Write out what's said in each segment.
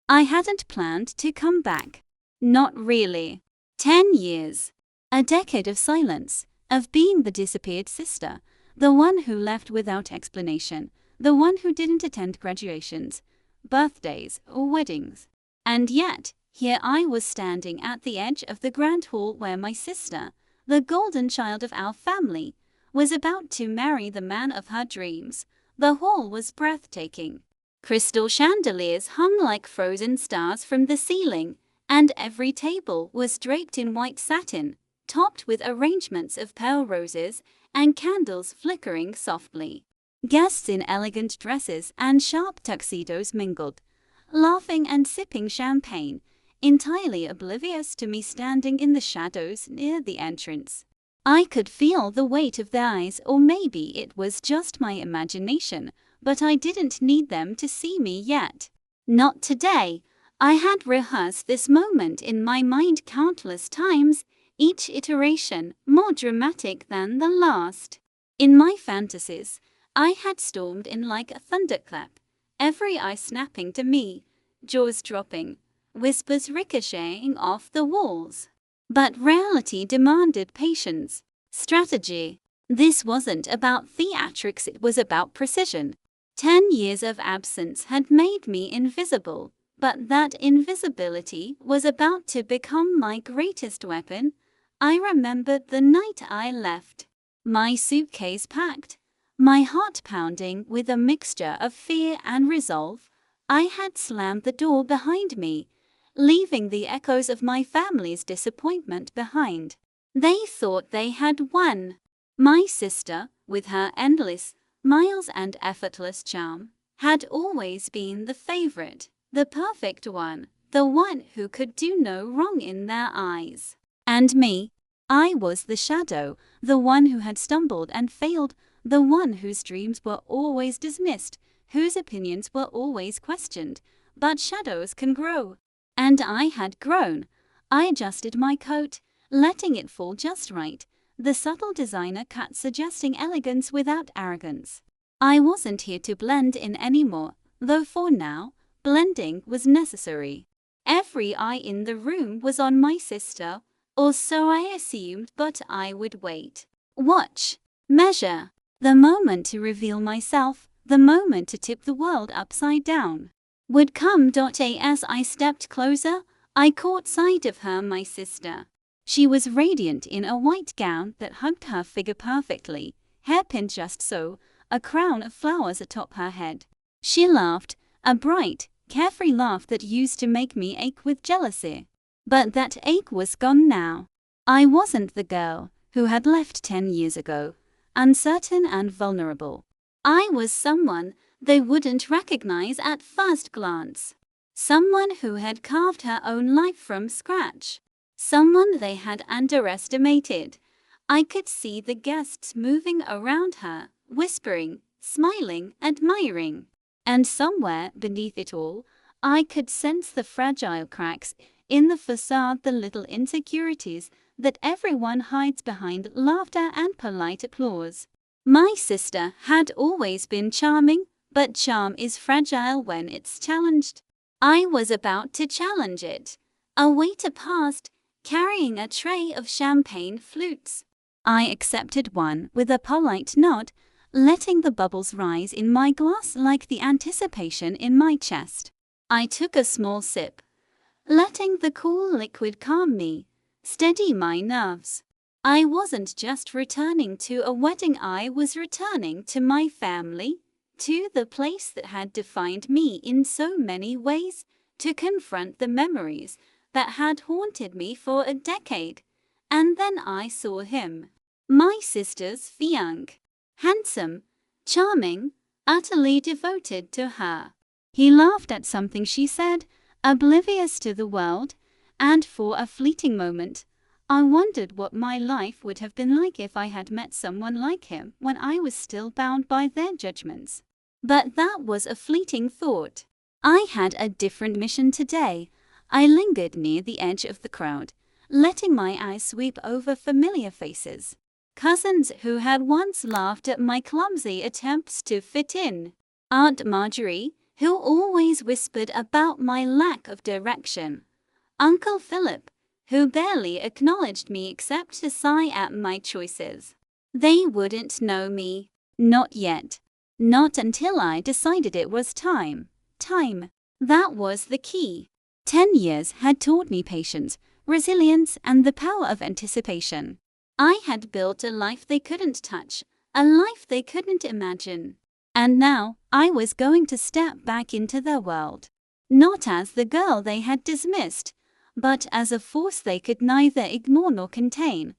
I hadn't planned to come back. Not really. 10 years. A decade of silence, of being the disappeared sister, the one who left without explanation, the one who didn't attend graduations, birthdays, or weddings. And yet, here I was standing at the edge of the grand hall where my sister, the golden child of our family, was about to marry the man of her dreams. The hall was breathtaking. Crystal chandeliers hung like frozen stars from the ceiling, and every table was draped in white satin, topped with arrangements of pale roses and candles flickering softly. Guests in elegant dresses and sharp tuxedos mingled, laughing and sipping champagne, entirely oblivious to me standing in the shadows near the entrance. I could feel the weight of their eyes, or maybe it was just my imagination, but I didn't need them to see me yet. Not today. I had rehearsed this moment in my mind countless times, each iteration more dramatic than the last. In my fantasies, I had stormed in like a thunderclap, every eye snapping to me, jaws dropping, whispers ricocheting off the walls. But reality demanded patience, strategy. This wasn't about theatrics, it was about precision. 10 years of absence had made me invisible, but that invisibility was about to become my greatest weapon. I remembered the night I left, my suitcase packed, my heart pounding with a mixture of fear and resolve. I had slammed the door behind me, leaving the echoes of my family's disappointment behind. They thought they had won. My sister, with her endless smiles and effortless charm, had always been the favorite, the perfect one, the one who could do no wrong in their eyes. And me? I was the shadow, the one who had stumbled and failed, the one whose dreams were always dismissed, whose opinions were always questioned. But shadows can grow. And I had grown. I adjusted my coat, letting it fall just right, the subtle designer cut suggesting elegance without arrogance. I wasn't here to blend in anymore, though for now, blending was necessary. Every eye in the room was on my sister, or so I assumed, but I would wait, watch, measure. The moment to reveal myself, the moment to tip the world upside down, would come. As I stepped closer, I caught sight of her, my sister. She was radiant in a white gown that hugged her figure perfectly, hairpinned just so, a crown of flowers atop her head. She laughed, a bright, carefree laugh that used to make me ache with jealousy. But that ache was gone now. I wasn't the girl who had left 10 years ago, uncertain and vulnerable. I was someone they wouldn't recognize at first glance. Someone who had carved her own life from scratch. Someone they had underestimated. I could see the guests moving around her, whispering, smiling, admiring. And somewhere beneath it all, I could sense the fragile cracks in the facade, the little insecurities that everyone hides behind laughter and polite applause. My sister had always been charming, but charm is fragile when it's challenged. I was about to challenge it. A waiter passed, carrying a tray of champagne flutes. I accepted one with a polite nod, letting the bubbles rise in my glass like the anticipation in my chest. I took a small sip, letting the cool liquid calm me, steady my nerves. I wasn't just returning to a wedding, I was returning to my family, to the place that had defined me in so many ways, to confront the memories that had haunted me for a decade. And then I saw him, my sister's fiancé, handsome, charming, utterly devoted to her. He laughed at something she said, oblivious to the world, and for a fleeting moment, I wondered what my life would have been like if I had met someone like him when I was still bound by their judgments. But that was a fleeting thought. I had a different mission today. I lingered near the edge of the crowd, letting my eyes sweep over familiar faces. Cousins who had once laughed at my clumsy attempts to fit in. Aunt Marjorie, who always whispered about my lack of direction. Uncle Philip, who barely acknowledged me except to sigh at my choices. They wouldn't know me. Not yet. Not until I decided it was time. Time. That was the key. 10 years had taught me patience, resilience, and the power of anticipation. I had built a life they couldn't touch, a life they couldn't imagine. And now, I was going to step back into their world. Not as the girl they had dismissed, but as a force they could neither ignore nor contain.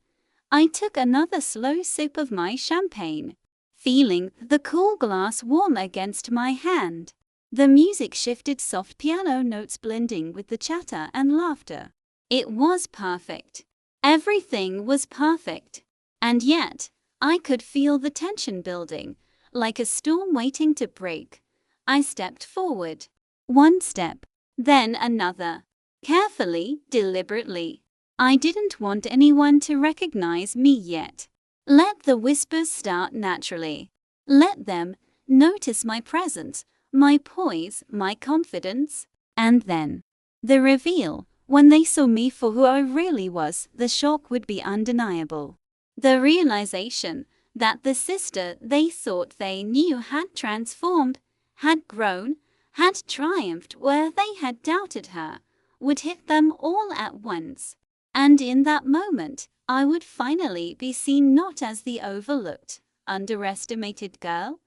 I took another slow sip of my champagne, feeling the cool glass warm against my hand. The music shifted, soft piano notes blending with the chatter and laughter. It was perfect. Everything was perfect. And yet, I could feel the tension building, like a storm waiting to break. I stepped forward. One step, then another. Carefully, deliberately. I didn't want anyone to recognize me yet. Let the whispers start naturally. Let them notice my presence, my poise, my confidence. And then, the reveal, when they saw me for who I really was, the shock would be undeniable. The realization that the sister they thought they knew had transformed, had grown, had triumphed where they had doubted her, would hit them all at once. And in that moment, I would finally be seen not as the overlooked, underestimated girl,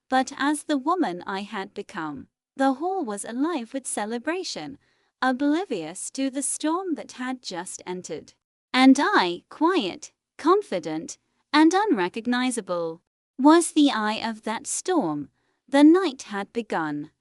but as the woman I had become. The hall was alive with celebration, oblivious to the storm that had just entered. And I, quiet, confident, and unrecognizable, was the eye of that storm. The night had begun.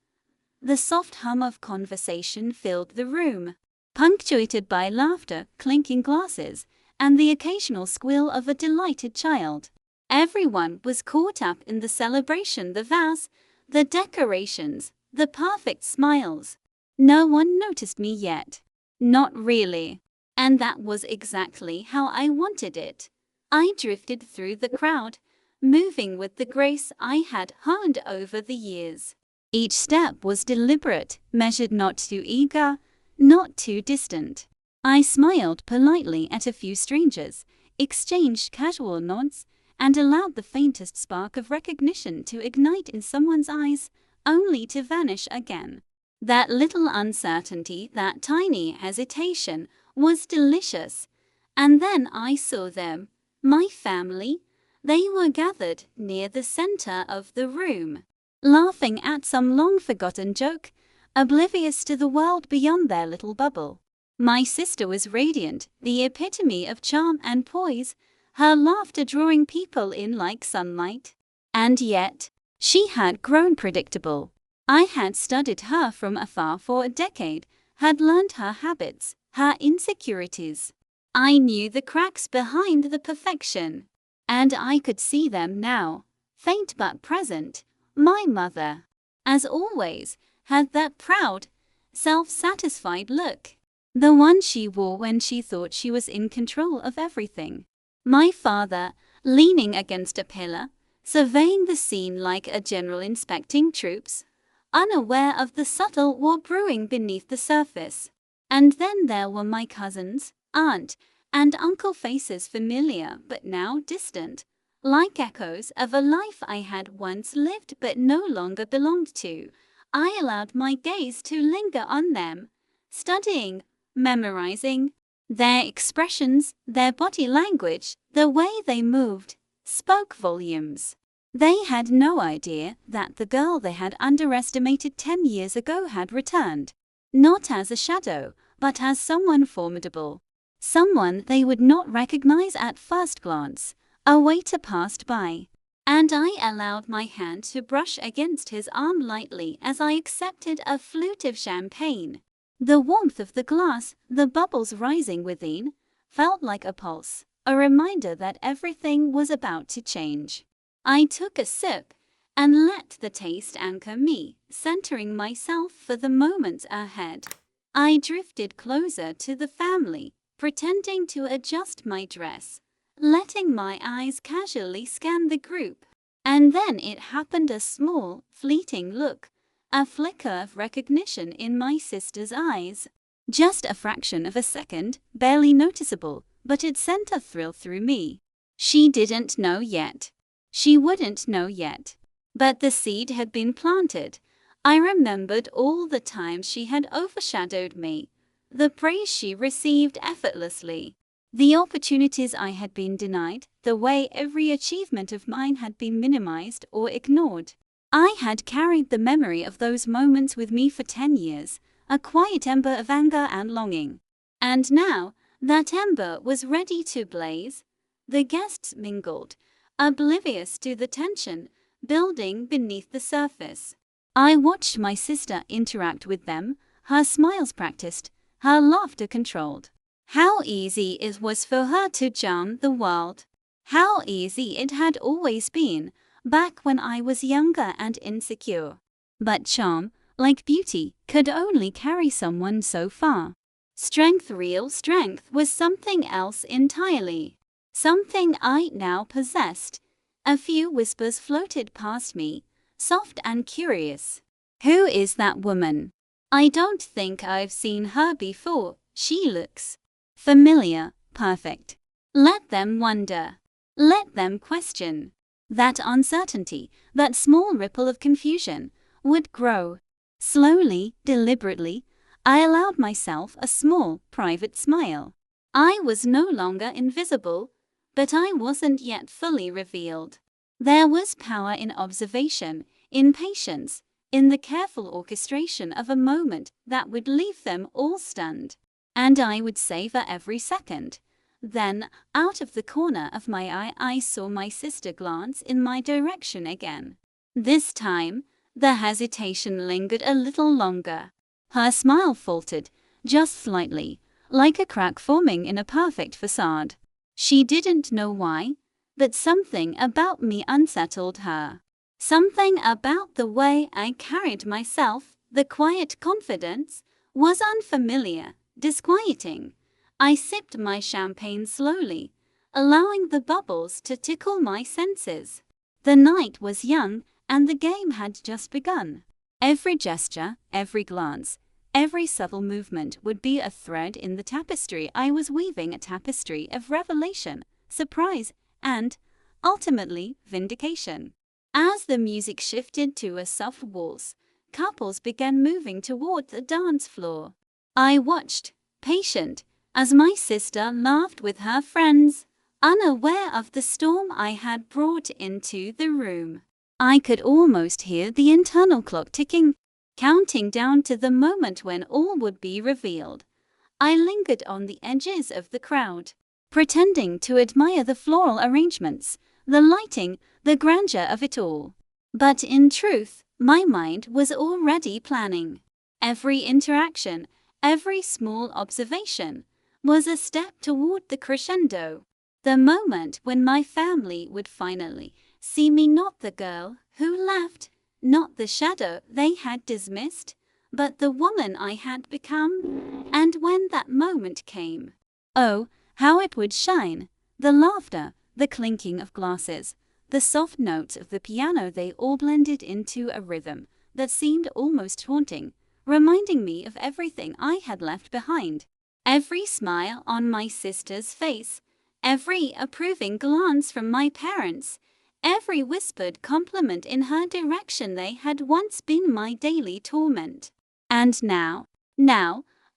The soft hum of conversation filled the room, punctuated by laughter, clinking glasses, and the occasional squeal of a delighted child. Everyone was caught up in the celebration, the vows, the decorations, the perfect smiles. No one noticed me yet. Not really. And that was exactly how I wanted it. I drifted through the crowd, moving with the grace I had honed over the years. Each step was deliberate, measured, not too eager, not too distant. I smiled politely at a few strangers, exchanged casual nods, and allowed the faintest spark of recognition to ignite in someone's eyes, only to vanish again. That little uncertainty, that tiny hesitation, was delicious. And then I saw them, my family. They were gathered near the center of the room, laughing at some long-forgotten joke, oblivious to the world beyond their little bubble. My sister was radiant, the epitome of charm and poise, her laughter drawing people in like sunlight. And yet, she had grown predictable. I had studied her from afar for a decade, had learned her habits, her insecurities. I knew the cracks behind the perfection. And I could see them now, faint but present. My mother, as always, had that proud, self-satisfied look, the one she wore when she thought she was in control of everything. My father, leaning against a pillar, surveying the scene like a general inspecting troops, unaware of the subtle war brewing beneath the surface. And then there were my cousins, aunt, and uncle, faces familiar but now distant, like echoes of a life I had once lived but no longer belonged to. I allowed my gaze to linger on them, studying, memorizing their expressions, their body language, the way they moved, spoke volumes. They had no idea that the girl they had underestimated 10 years ago had returned, not as a shadow, but as someone formidable. Someone they would not recognize at first glance. A waiter passed by, and I allowed my hand to brush against his arm lightly as I accepted a flute of champagne. The warmth of the glass, the bubbles rising within, felt like a pulse, a reminder that everything was about to change. I took a sip and let the taste anchor me, centering myself for the moments ahead. I drifted closer to the family, pretending to adjust my dress, letting my eyes casually scan the group. And then it happened, a small, fleeting look, a flicker of recognition in my sister's eyes. Just a fraction of a second, barely noticeable, but it sent a thrill through me. She didn't know yet. She wouldn't know yet. But the seed had been planted. I remembered all the times she had overshadowed me, the praise she received effortlessly, the opportunities I had been denied, the way every achievement of mine had been minimized or ignored. I had carried the memory of those moments with me for 10 years, a quiet ember of anger and longing. And now, that ember was ready to blaze. The guests mingled, oblivious to the tension building beneath the surface. I watched my sister interact with them, her smiles practiced, her laughter controlled. How easy it was for her to charm the world. How easy it had always been, back when I was younger and insecure. But charm, like beauty, could only carry someone so far. Strength, real strength, was something else entirely. Something I now possessed. A few whispers floated past me, soft and curious. Who is that woman? I don't think I've seen her before. She looks familiar, perfect. Let them wonder. Let them question. That uncertainty, that small ripple of confusion, would grow. Slowly, deliberately, I allowed myself a small, private smile. I was no longer invisible, but I wasn't yet fully revealed. There was power in observation, in patience, in the careful orchestration of a moment that would leave them all stunned. And I would savor every second. Then, out of the corner of my eye, I saw my sister glance in my direction again. This time, the hesitation lingered a little longer. Her smile faltered, just slightly, like a crack forming in a perfect facade. She didn't know why, but something about me unsettled her. Something about the way I carried myself, the quiet confidence, was unfamiliar, disquieting. I sipped my champagne slowly, allowing the bubbles to tickle my senses. The night was young, and the game had just begun. Every gesture, every glance, every subtle movement would be a thread in the tapestry I was weaving, a tapestry of revelation, surprise, and, ultimately, vindication. As the music shifted to a soft waltz, couples began moving toward the dance floor. I watched, patient, as my sister laughed with her friends, unaware of the storm I had brought into the room. I could almost hear the internal clock ticking, counting down to the moment when all would be revealed. I lingered on the edges of the crowd, pretending to admire the floral arrangements, the lighting, the grandeur of it all. But in truth, my mind was already planning. Every interaction, every small observation, was a step toward the crescendo. The moment when my family would finally see me, not the girl who left, not the shadow they had dismissed, but the woman I had become. And when that moment came, oh, how it would shine! The laughter, the clinking of glasses, the soft notes of the piano, they all blended into a rhythm that seemed almost haunting, reminding me of everything I had left behind. Every smile on my sister's face, every approving glance from my parents, every whispered compliment in her direction, they had once been my daily torment. And now,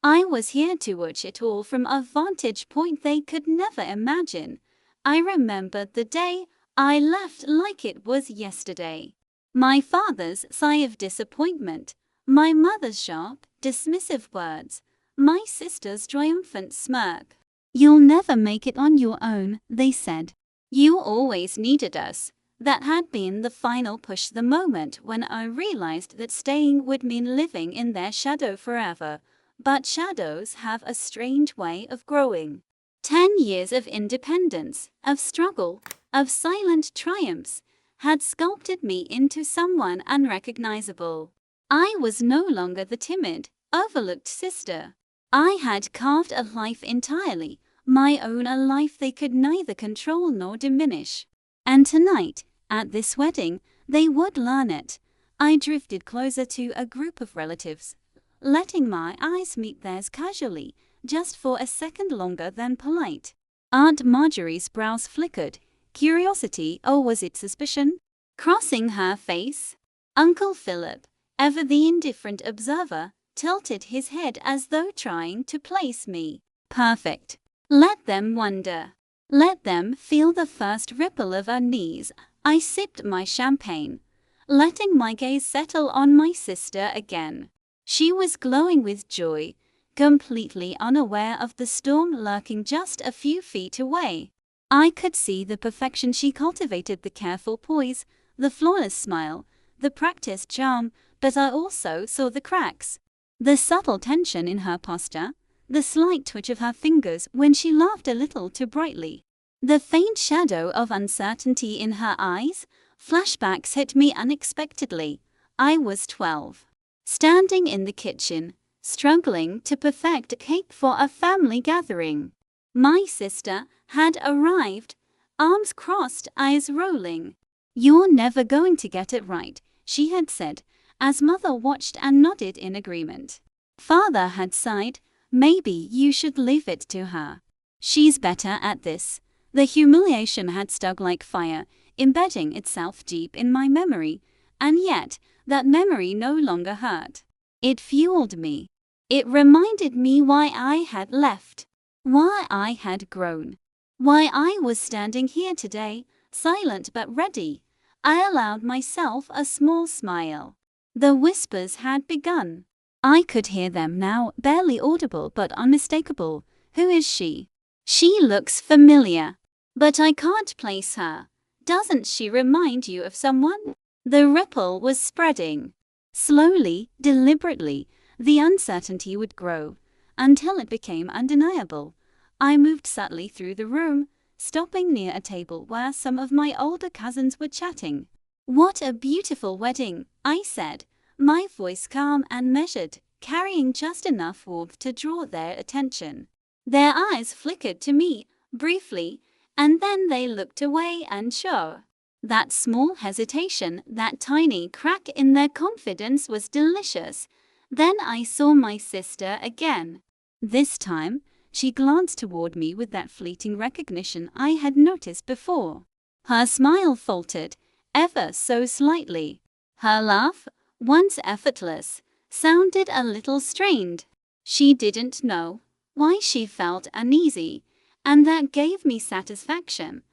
I was here to watch it all from a vantage point they could never imagine. I remembered the day I left like it was yesterday. My father's sigh of disappointment, my mother's sharp, dismissive words, my sister's triumphant smirk. "You'll never make it on your own," they said. "You always needed us." That had been the final push, the moment when I realized that staying would mean living in their shadow forever. But shadows have a strange way of growing. 10 years of independence, of struggle, of silent triumphs, had sculpted me into someone unrecognizable. I was no longer the timid, overlooked sister. I had carved a life entirely my own, a life they could neither control nor diminish. And tonight, at this wedding, they would learn it. I drifted closer to a group of relatives, letting my eyes meet theirs casually, just for a second longer than polite. Aunt Marjorie's brows flickered. Curiosity, or was it suspicion, crossing her face? Uncle Philip, ever the indifferent observer, tilted his head as though trying to place me. Perfect. Let them wonder. Let them feel the first ripple of unease. I sipped my champagne, letting my gaze settle on my sister again. She was glowing with joy, completely unaware of the storm lurking just a few feet away. I could see the perfection she cultivated, the careful poise, the flawless smile, the practiced charm, but I also saw the cracks. The subtle tension in her posture, the slight twitch of her fingers when she laughed a little too brightly, the faint shadow of uncertainty in her eyes. Flashbacks hit me unexpectedly. I was 12, standing in the kitchen, struggling to perfect a cake for a family gathering. My sister had arrived, arms crossed, eyes rolling. "You're never going to get it right," she had said, as Mother watched and nodded in agreement. Father had sighed. "Maybe you should leave it to her. She's better at this." The humiliation had stuck like fire, embedding itself deep in my memory, and yet that memory no longer hurt. It fueled me. It reminded me why I had left, why I had grown, why I was standing here today, silent but ready. I allowed myself a small smile. The whispers had begun. I could hear them now, barely audible but unmistakable. "Who is she? She looks familiar, but I can't place her. Doesn't she remind you of someone?" The ripple was spreading. Slowly, deliberately, the uncertainty would grow, until it became undeniable. I moved subtly through the room, stopping near a table where some of my older cousins were chatting. "What a beautiful wedding," I said, my voice calm and measured, carrying just enough warmth to draw their attention. Their eyes flickered to me, briefly, and then they looked away, unsure. That small hesitation, that tiny crack in their confidence was delicious. Then I saw my sister again. This time, she glanced toward me with that fleeting recognition I had noticed before. Her smile faltered, ever so slightly. Her laugh, once effortless, sounded a little strained. She didn't know why she felt uneasy, and that gave me satisfaction.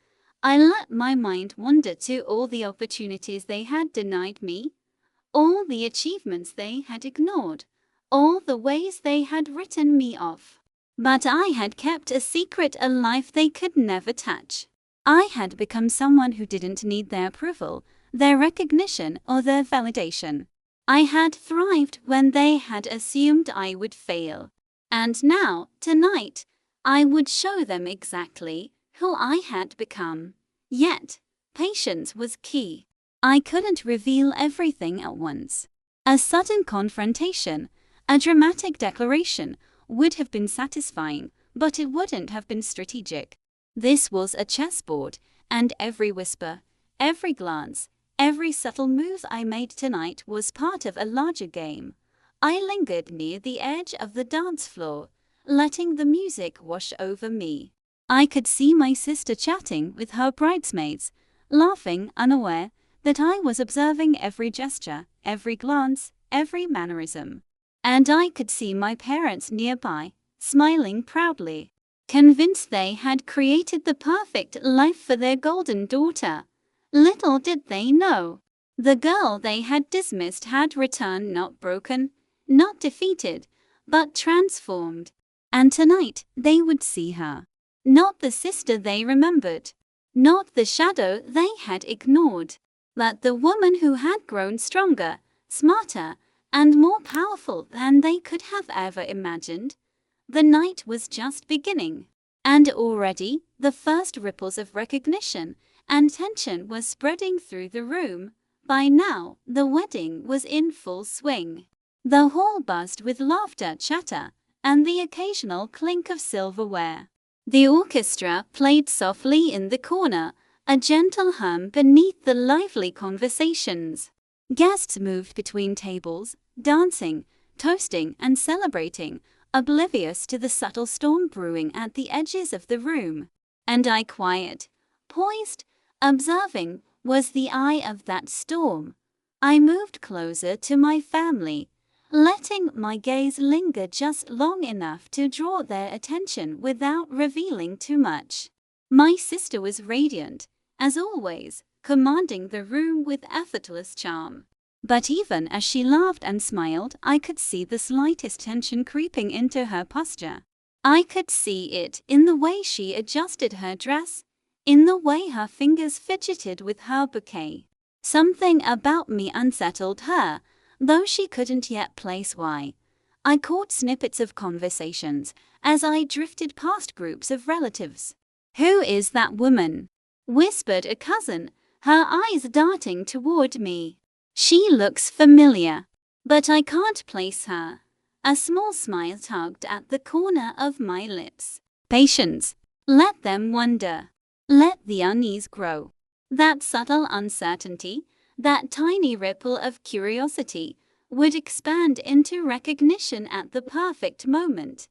I let my mind wander to all the opportunities they had denied me, all the achievements they had ignored, all the ways they had written me off. But I had kept a secret, a life they could never touch. I had become someone who didn't need their approval, their recognition, or their validation. I had thrived when they had assumed I would fail. And now, tonight, I would show them exactly who I had become. Yet, patience was key. I couldn't reveal everything at once. A sudden confrontation, a dramatic declaration, would have been satisfying, but it wouldn't have been strategic. This was a chessboard, and every whisper, every glance, every subtle move I made tonight was part of a larger game. I lingered near the edge of the dance floor, letting the music wash over me. I could see my sister chatting with her bridesmaids, laughing, unaware that I was observing every gesture, every glance, every mannerism. And I could see my parents nearby, smiling proudly, convinced they had created the perfect life for their golden daughter. Little did they know, the girl they had dismissed had returned, not broken, not defeated, but transformed. And tonight they would see her. Not the sister they remembered, not the shadow they had ignored, but the woman who had grown stronger, smarter, and more powerful than they could have ever imagined. The night was just beginning, and already the first ripples of recognition and tension were spreading through the room. By now, the wedding was in full swing. The hall buzzed with laughter, chatter, and the occasional clink of silverware. The orchestra played softly in the corner, a gentle hum beneath the lively conversations. Guests moved between tables, dancing, toasting, and celebrating, oblivious to the subtle storm brewing at the edges of the room. And I, quiet, poised, observing, was the eye of that storm. I moved closer to my family, letting my gaze linger just long enough to draw their attention without revealing too much. My sister was radiant, as always, commanding the room with effortless charm. But even as she laughed and smiled, I could see the slightest tension creeping into her posture. I could see it in the way she adjusted her dress, in the way her fingers fidgeted with her bouquet. Something about me unsettled her, though she couldn't yet place why. I caught snippets of conversations as I drifted past groups of relatives. "Who is that woman?" whispered a cousin, her eyes darting toward me. "She looks familiar, but I can't place her." A small smile tugged at the corner of my lips. Patience. Let them wonder. Let the unease grow. That subtle uncertainty, that tiny ripple of curiosity, would expand into recognition at the perfect moment.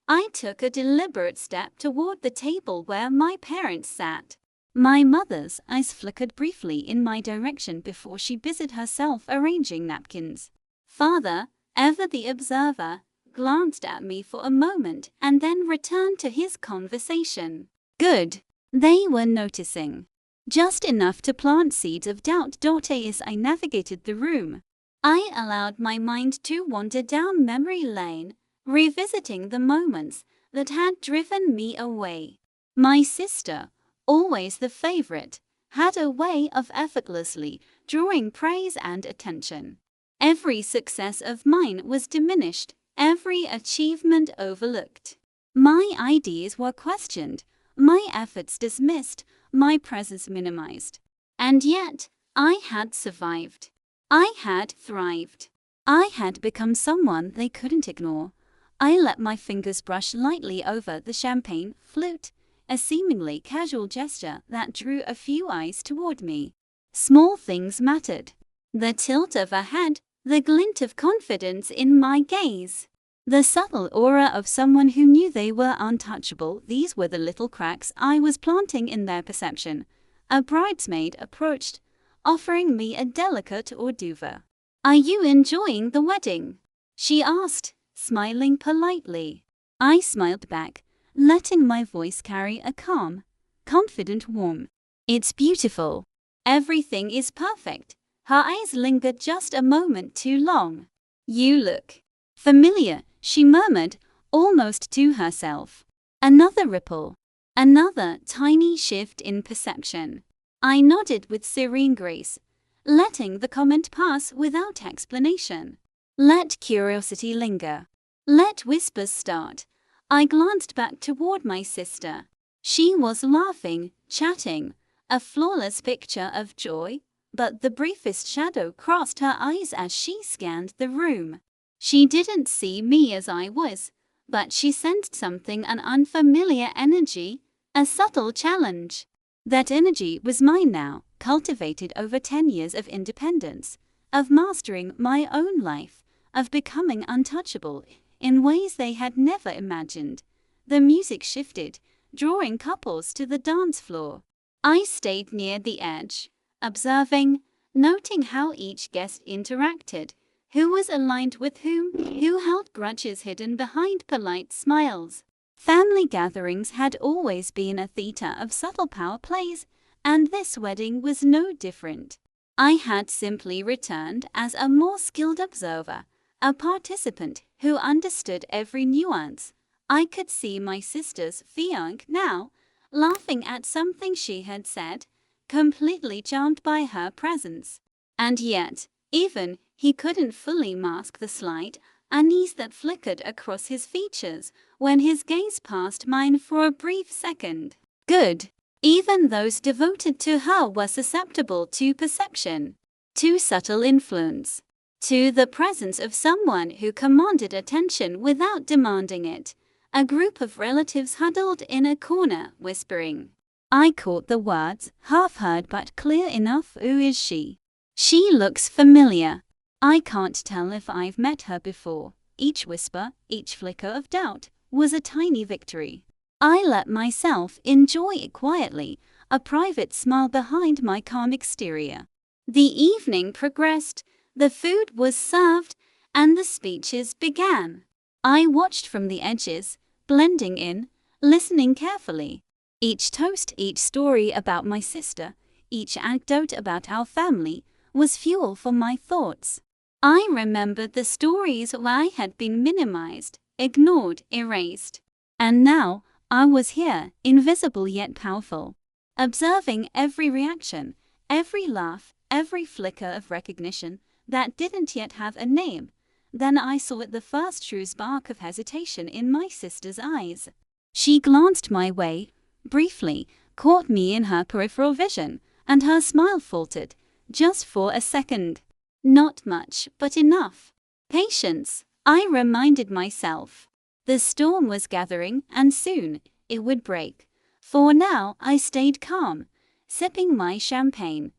I took a deliberate step toward the table where my parents sat. My mother's eyes flickered briefly in my direction before she busied herself arranging napkins. Father, ever the observer, glanced at me for a moment and then returned to his conversation. Good. They were noticing. Just enough to plant seeds of doubt. As I navigated the room, I allowed my mind to wander down memory lane, revisiting the moments that had driven me away. My sister, always the favorite, had a way of effortlessly drawing praise and attention. Every success of mine was diminished, every achievement overlooked. My ideas were questioned, my efforts dismissed, my presence minimized. And yet, I had survived. I had thrived. I had become someone they couldn't ignore. I let my fingers brush lightly over the champagne flute, a seemingly casual gesture that drew a few eyes toward me. Small things mattered. The tilt of a head, the glint of confidence in my gaze, the subtle aura of someone who knew they were untouchable. These were the little cracks I was planting in their perception. A bridesmaid approached, offering me a delicate hors d'oeuvre. "Are you enjoying the wedding?" she asked, smiling politely. I smiled back, letting my voice carry a calm, confident warmth. "It's beautiful. Everything is perfect." Her eyes lingered just a moment too long. "You look familiar," she murmured, almost to herself. Another ripple. Another tiny shift in perception. I nodded with serene grace, letting the comment pass without explanation. Let curiosity linger. Let whispers start. I glanced back toward my sister. She was laughing, chatting, a flawless picture of joy, but the briefest shadow crossed her eyes as she scanned the room. She didn't see me as I was, but she sensed something, an unfamiliar energy, a subtle challenge. That energy was mine now, cultivated over 10 years of independence, of mastering my own life, of becoming untouchable in ways they had never imagined. The music shifted, drawing couples to the dance floor. I stayed near the edge, observing, noting how each guest interacted, who was aligned with whom, who held grudges hidden behind polite smiles. Family gatherings had always been a theater of subtle power plays, and this wedding was no different. I had simply returned as a more skilled observer, a participant who understood every nuance. I could see my sister's fiancé now, laughing at something she had said, completely charmed by her presence. And yet, even he couldn't fully mask the slight unease that flickered across his features when his gaze passed mine for a brief second. Good. Even those devoted to her were susceptible to perception, to subtle influence, to the presence of someone who commanded attention without demanding it. A group of relatives huddled in a corner, whispering. I caught the words, half heard but clear enough. "Who is she?" She looks familiar. I can't tell if I've met her before. Each whisper, each flicker of doubt, was a tiny victory. I let myself enjoy it quietly, a private smile behind my calm exterior. The evening progressed, the food was served, and the speeches began. I watched from the edges, blending in, listening carefully. Each toast, each story about my sister, each anecdote about our family, was fuel for my thoughts. I remembered the stories where I had been minimized, ignored, erased. And now, I was here, invisible yet powerful, observing every reaction, every laugh, every flicker of recognition that didn't yet have a name. Then I saw the first true spark of hesitation in my sister's eyes. She glanced my way, briefly, caught me in her peripheral vision, and her smile faltered, just for a second. Not much, but enough. Patience, I reminded myself. The storm was gathering, and soon it would break. For now, I stayed calm, sipping my champagne,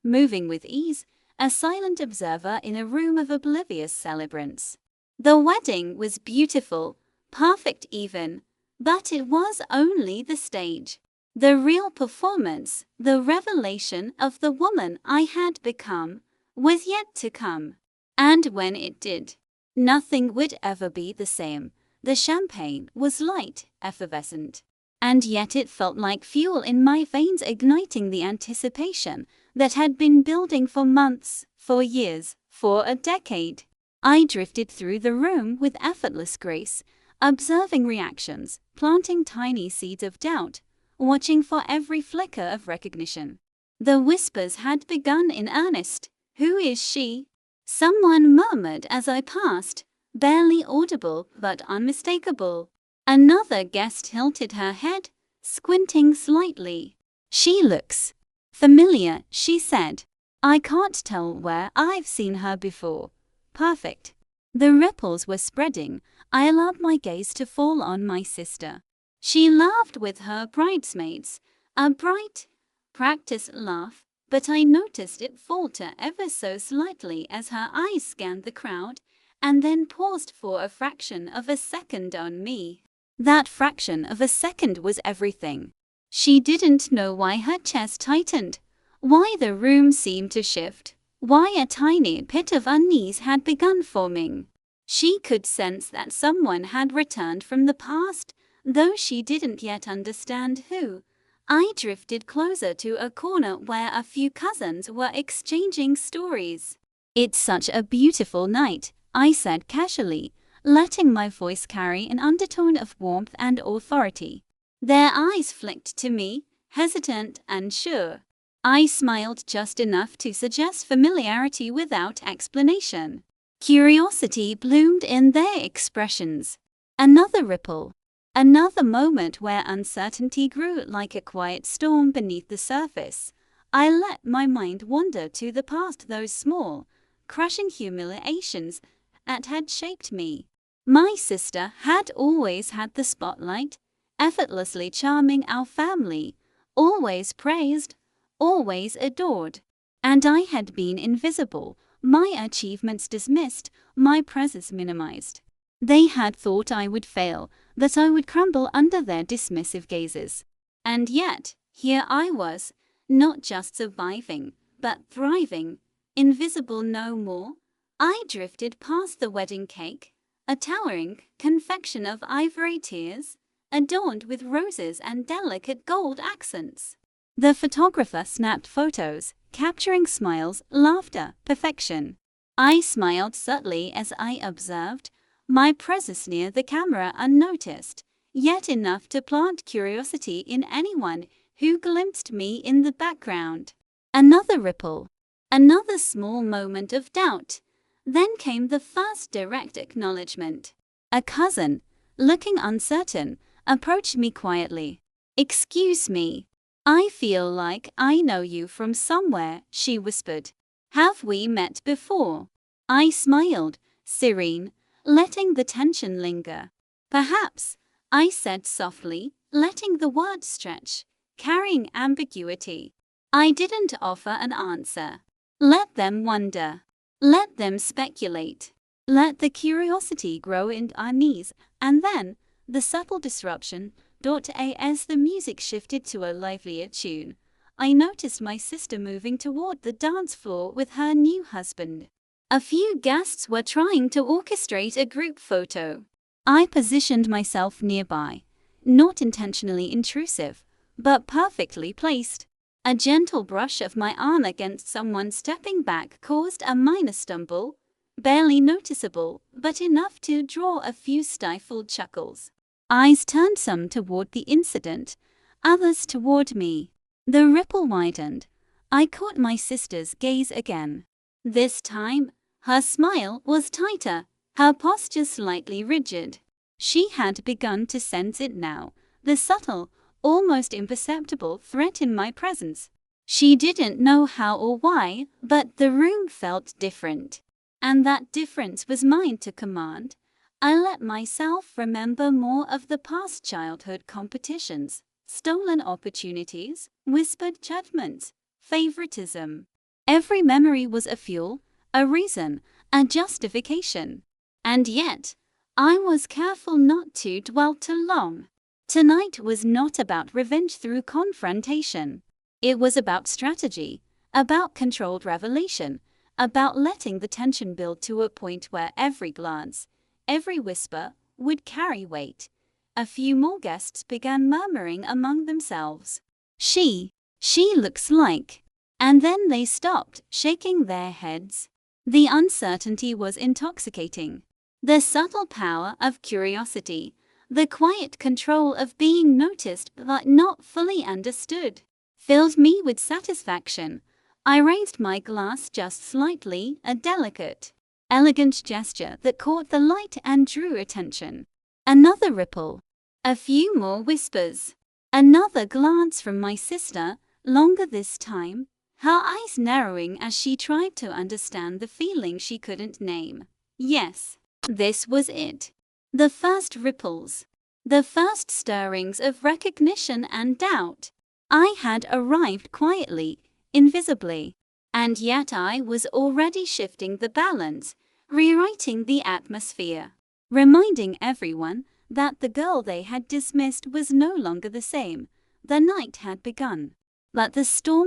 moving with ease, a silent observer in a room of oblivious celebrants. The wedding was beautiful, perfect even, but it was only the stage. The real performance, the revelation of the woman I had become, was yet to come. And when it did, nothing would ever be the same. The champagne was light, effervescent, and yet it felt like fuel in my veins, igniting the anticipation that had been building for months, for years, for a decade. I drifted through the room with effortless grace, observing reactions, planting tiny seeds of doubt, watching for every flicker of recognition. The whispers had begun in earnest. "Who is she?" someone murmured as I passed, barely audible but unmistakable. Another guest tilted her head, squinting slightly. "She looks familiar," she said. "I can't tell where I've seen her before." Perfect. The ripples were spreading. I allowed my gaze to fall on my sister. She laughed with her bridesmaids, a bright, practiced laugh, but I noticed it falter ever so slightly as her eyes scanned the crowd, and then paused for a fraction of a second on me. That fraction of a second was everything. She didn't know why her chest tightened, why the room seemed to shift, why a tiny pit of unease had begun forming. She could sense that someone had returned from the past, though she didn't yet understand who. I drifted closer to a corner where a few cousins were exchanging stories. "It's such a beautiful night," I said casually, letting my voice carry an undertone of warmth and authority. Their eyes flicked to me, hesitant and sure. I smiled just enough to suggest familiarity without explanation. Curiosity bloomed in their expressions. Another ripple. Another moment where uncertainty grew like a quiet storm beneath the surface. I let my mind wander to the past, those small, crushing humiliations that had shaped me. My sister had always had the spotlight, effortlessly charming our family, always praised, always adored. And I had been invisible, my achievements dismissed, my presence minimized. They had thought I would fail, that I would crumble under their dismissive gazes. And yet, here I was, not just surviving, but thriving, invisible no more. I drifted past the wedding cake, a towering confection of ivory tears, adorned with roses and delicate gold accents. The photographer snapped photos, capturing smiles, laughter, perfection. I smiled subtly as I observed, my presence near the camera unnoticed, yet enough to plant curiosity in anyone who glimpsed me in the background. Another ripple, another small moment of doubt. Then came the first direct acknowledgement. A cousin, looking uncertain, approached me quietly. "Excuse me. I feel like I know you from somewhere," she whispered. "Have we met before?" I smiled, serene, letting the tension linger. "Perhaps," I said softly, letting the word stretch, carrying ambiguity. I didn't offer an answer. Let them wonder. Let them speculate. Let the curiosity grow in our knees, and then, the subtle disruption. As the music shifted to a livelier tune, I noticed my sister moving toward the dance floor with her new husband. A few guests were trying to orchestrate a group photo. I positioned myself nearby, not intentionally intrusive, but perfectly placed. A gentle brush of my arm against someone stepping back caused a minor stumble, barely noticeable, but enough to draw a few stifled chuckles. Eyes turned, some toward the incident, others toward me. The ripple widened. I caught my sister's gaze again. This time, her smile was tighter, her posture slightly rigid. She had begun to sense it now, the subtle, almost imperceptible threat in my presence. She didn't know how or why, but the room felt different. And that difference was mine to command. I let myself remember more of the past childhood competitions, stolen opportunities, whispered judgments, favoritism. Every memory was a fuel, a reason, a justification. And yet, I was careful not to dwell too long. Tonight was not about revenge through confrontation. It was about strategy, about controlled revelation, about letting the tension build to a point where every glance, every whisper, would carry weight. A few more guests began murmuring among themselves. She looks like. And then they stopped, shaking their heads. The uncertainty was intoxicating. The subtle power of curiosity, the quiet control of being noticed but not fully understood, filled me with satisfaction. I raised my glass just slightly, a delicate, elegant gesture that caught the light and drew attention. Another ripple. A few more whispers. Another glance from my sister, longer this time, her eyes narrowing as she tried to understand the feeling she couldn't name. Yes, this was it. The first ripples. The first stirrings of recognition and doubt. I had arrived quietly, invisibly. And yet I was already shifting the balance, rewriting the atmosphere, reminding everyone that the girl they had dismissed was no longer the same. The night had begun. But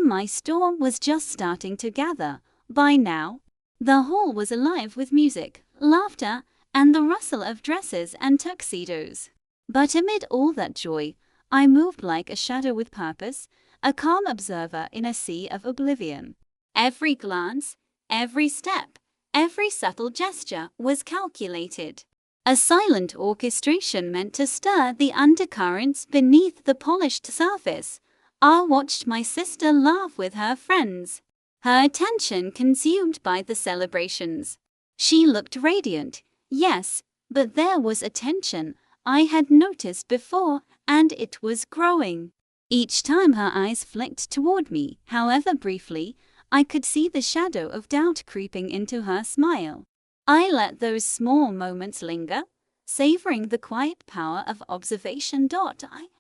my storm was just starting to gather. By now, the hall was alive with music, laughter, and the rustle of dresses and tuxedos. But amid all that joy, I moved like a shadow with purpose, a calm observer in a sea of oblivion. Every glance, every step, every subtle gesture was calculated. A silent orchestration meant to stir the undercurrents beneath the polished surface. I watched my sister laugh with her friends, her attention consumed by the celebrations. She looked radiant, yes, but there was a tension I had noticed before, and it was growing. Each time her eyes flicked toward me, however briefly, I could see the shadow of doubt creeping into her smile. I let those small moments linger, savoring the quiet power of observation.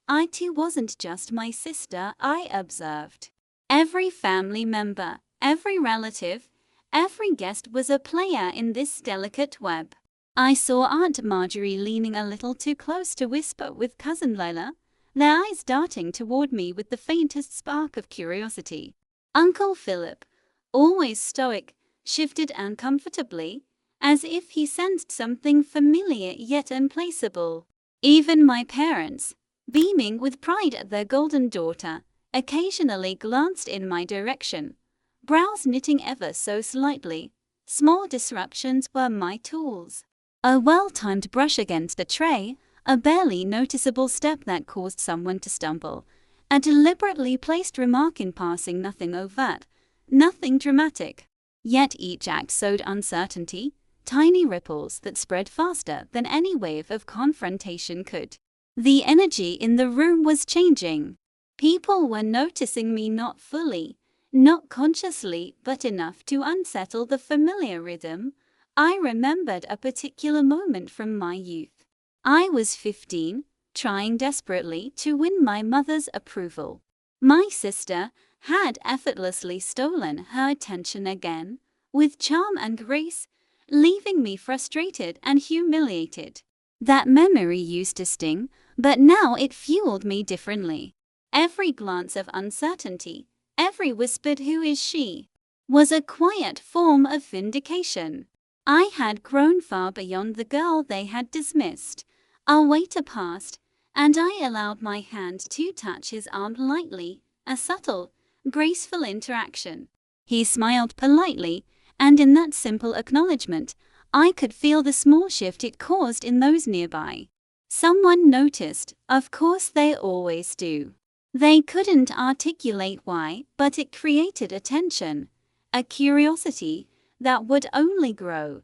I too wasn't just my sister, I observed. Every family member, every relative, every guest was a player in this delicate web. I saw Aunt Marjorie leaning a little too close to whisper with Cousin Lila, their eyes darting toward me with the faintest spark of curiosity. Uncle Philip, always stoic, shifted uncomfortably, as if he sensed something familiar yet implacable. Even my parents, beaming with pride at their golden daughter, occasionally glanced in my direction, brows knitting ever so slightly. Small disruptions were my tools. A well-timed brush against a tray, a barely noticeable step that caused someone to stumble, a deliberately placed remark in passing, nothing overt, nothing dramatic. Yet each act sowed uncertainty, tiny ripples that spread faster than any wave of confrontation could. The energy in the room was changing. People were noticing me, not fully, not consciously, but enough to unsettle the familiar rhythm. I remembered a particular moment from my youth. I was 15, trying desperately to win my mother's approval. My sister, had effortlessly stolen her attention again, with charm and grace, leaving me frustrated and humiliated. That memory used to sting, but now it fueled me differently. Every glance of uncertainty, every whispered "who is she?" was a quiet form of vindication. I had grown far beyond the girl they had dismissed. Our waiter passed, and I allowed my hand to touch his arm lightly, a subtle, graceful interaction. He smiled politely, and in that simple acknowledgement, I could feel the small shift it caused in those nearby. Someone noticed, of course they always do. They couldn't articulate why, but it created attention, a curiosity that would only grow.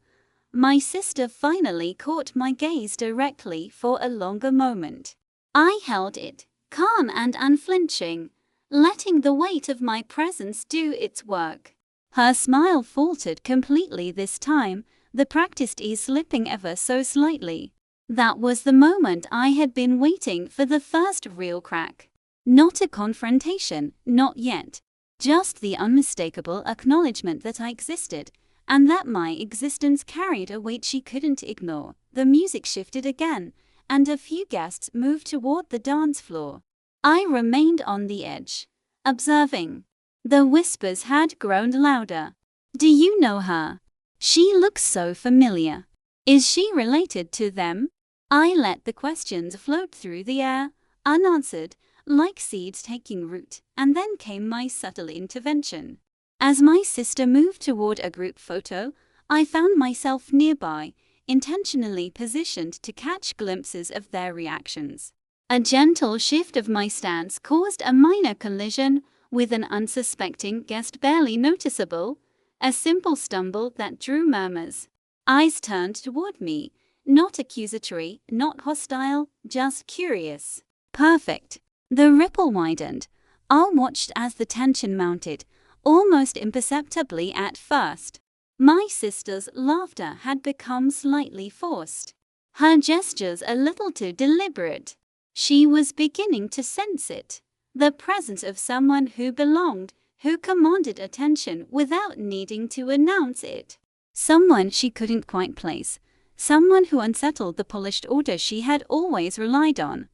My sister finally caught my gaze directly for a longer moment. I held it, calm and unflinching, letting the weight of my presence do its work. Her smile faltered completely this time, the practiced ease slipping ever so slightly. That was the moment I had been waiting for, the first real crack. Not a confrontation, not yet. Just the unmistakable acknowledgement that I existed, and that my existence carried a weight she couldn't ignore. The music shifted again, and a few guests moved toward the dance floor. I remained on the edge, observing. The whispers had grown louder. "Do you know her? She looks so familiar. Is she related to them?" I let the questions float through the air, unanswered, like seeds taking root, and then came my subtle intervention. As my sister moved toward a group photo, I found myself nearby, intentionally positioned to catch glimpses of their reactions. A gentle shift of my stance caused a minor collision with an unsuspecting guest, barely noticeable, a simple stumble that drew murmurs. Eyes turned toward me, not accusatory, not hostile, just curious. Perfect. The ripple widened. I watched as the tension mounted, almost imperceptibly at first. My sister's laughter had become slightly forced, her gestures a little too deliberate. She was beginning to sense it, the presence of someone who belonged, who commanded attention without needing to announce it. Someone she couldn't quite place, someone who unsettled the polished order she had always relied on.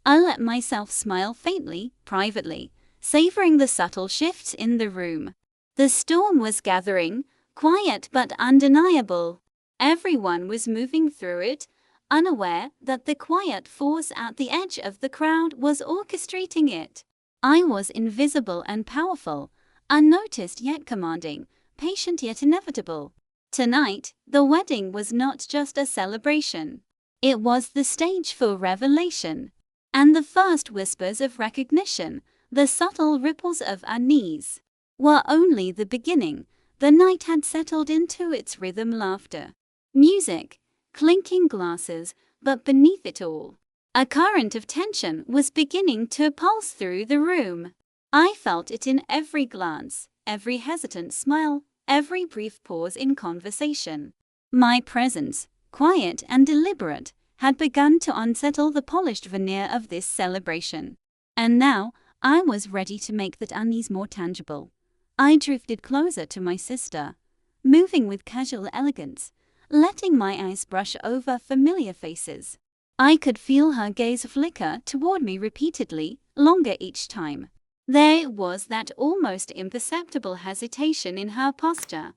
I let myself smile faintly, privately, savoring the subtle shifts in the room. The storm was gathering, quiet but undeniable. Everyone was moving through it, unaware that the quiet force at the edge of the crowd was orchestrating it. I was invisible and powerful, unnoticed yet commanding, patient yet inevitable. Tonight, the wedding was not just a celebration. It was the stage for revelation. And the first whispers of recognition, the subtle ripples of unease, were only the beginning. The night had settled into its rhythm, laughter, music, clinking glasses, but beneath it all, a current of tension was beginning to pulse through the room. I felt it in every glance, every hesitant smile, every brief pause in conversation. My presence, quiet and deliberate, had begun to unsettle the polished veneer of this celebration. And now, I was ready to make that unease more tangible. I drifted closer to my sister, moving with casual elegance, letting my eyes brush over familiar faces. I could feel her gaze flicker toward me repeatedly, longer each time. There was that almost imperceptible hesitation in her posture,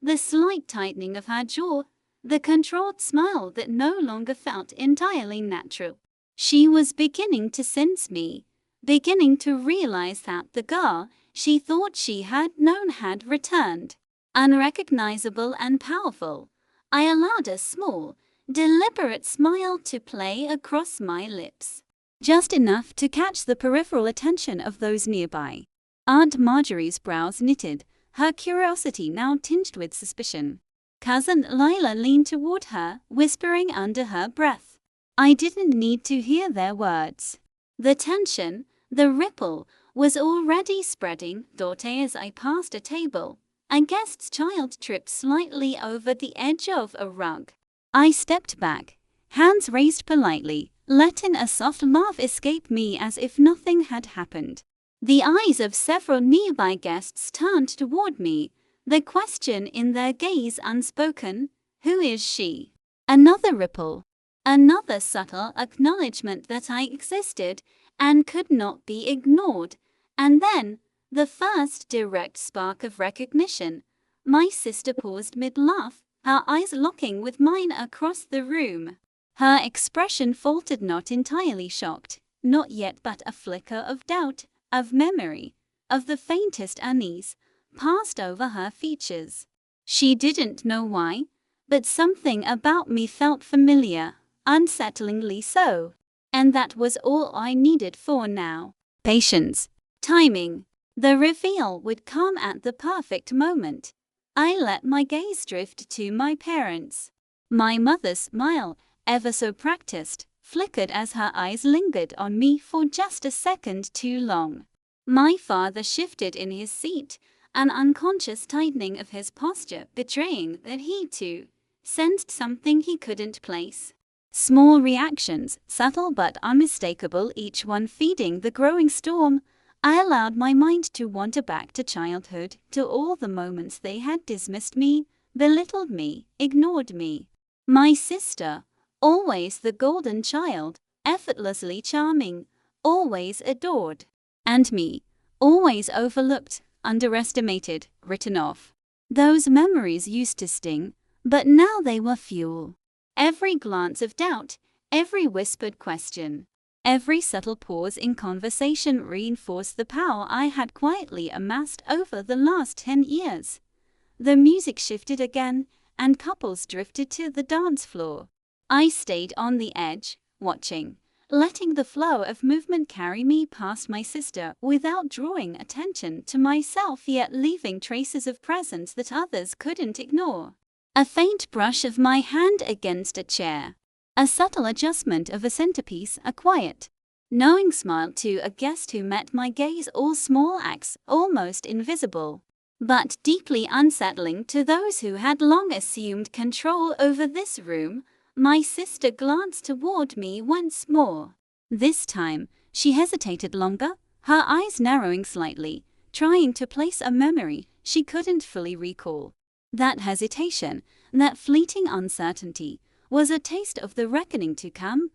the slight tightening of her jaw, the controlled smile that no longer felt entirely natural. She was beginning to sense me, beginning to realize that the girl she thought she had known had returned, unrecognizable and powerful. I allowed a small, deliberate smile to play across my lips, just enough to catch the peripheral attention of those nearby. Aunt Marjorie's brows knitted, her curiosity now tinged with suspicion. Cousin Lila leaned toward her, whispering under her breath. I didn't need to hear their words. The tension, the ripple, was already spreading. As I passed a table, a guest's child tripped slightly over the edge of a rug. I stepped back, hands raised politely, letting a soft laugh escape me as if nothing had happened. The eyes of several nearby guests turned toward me, the question in their gaze unspoken, "Who is she?" Another ripple. Another subtle acknowledgement that I existed and could not be ignored. And then, the first direct spark of recognition. My sister paused mid-laugh, her eyes locking with mine across the room. Her expression faltered, not entirely shocked, not yet, but a flicker of doubt, of memory, of the faintest unease, passed over her features. She didn't know why, but something about me felt familiar, unsettlingly so. And that was all I needed for now. Patience. Timing. The reveal would come at the perfect moment. I let my gaze drift to my parents. My mother's smile, ever so practiced, flickered as her eyes lingered on me for just a second too long. My father shifted in his seat, an unconscious tightening of his posture betraying that he too sensed something he couldn't place. Small reactions, subtle but unmistakable, each one feeding the growing storm. I allowed my mind to wander back to childhood, to all the moments they had dismissed me, belittled me, ignored me. My sister, always the golden child, effortlessly charming, always adored. And me, always overlooked, underestimated, written off. Those memories used to sting, but now they were fuel. Every glance of doubt, every whispered question, every subtle pause in conversation reinforced the power I had quietly amassed over the last 10 years. The music shifted again, and couples drifted to the dance floor. I stayed on the edge, watching, letting the flow of movement carry me past my sister without drawing attention to myself, yet leaving traces of presence that others couldn't ignore. A faint brush of my hand against a chair. A subtle adjustment of a centerpiece, a quiet, knowing smile to a guest who met my gaze, all small acts, almost invisible, but deeply unsettling to those who had long assumed control over this room. My sister glanced toward me once more. This time, she hesitated longer, her eyes narrowing slightly, trying to place a memory she couldn't fully recall. That hesitation, that fleeting uncertainty, was a taste of the reckoning to come.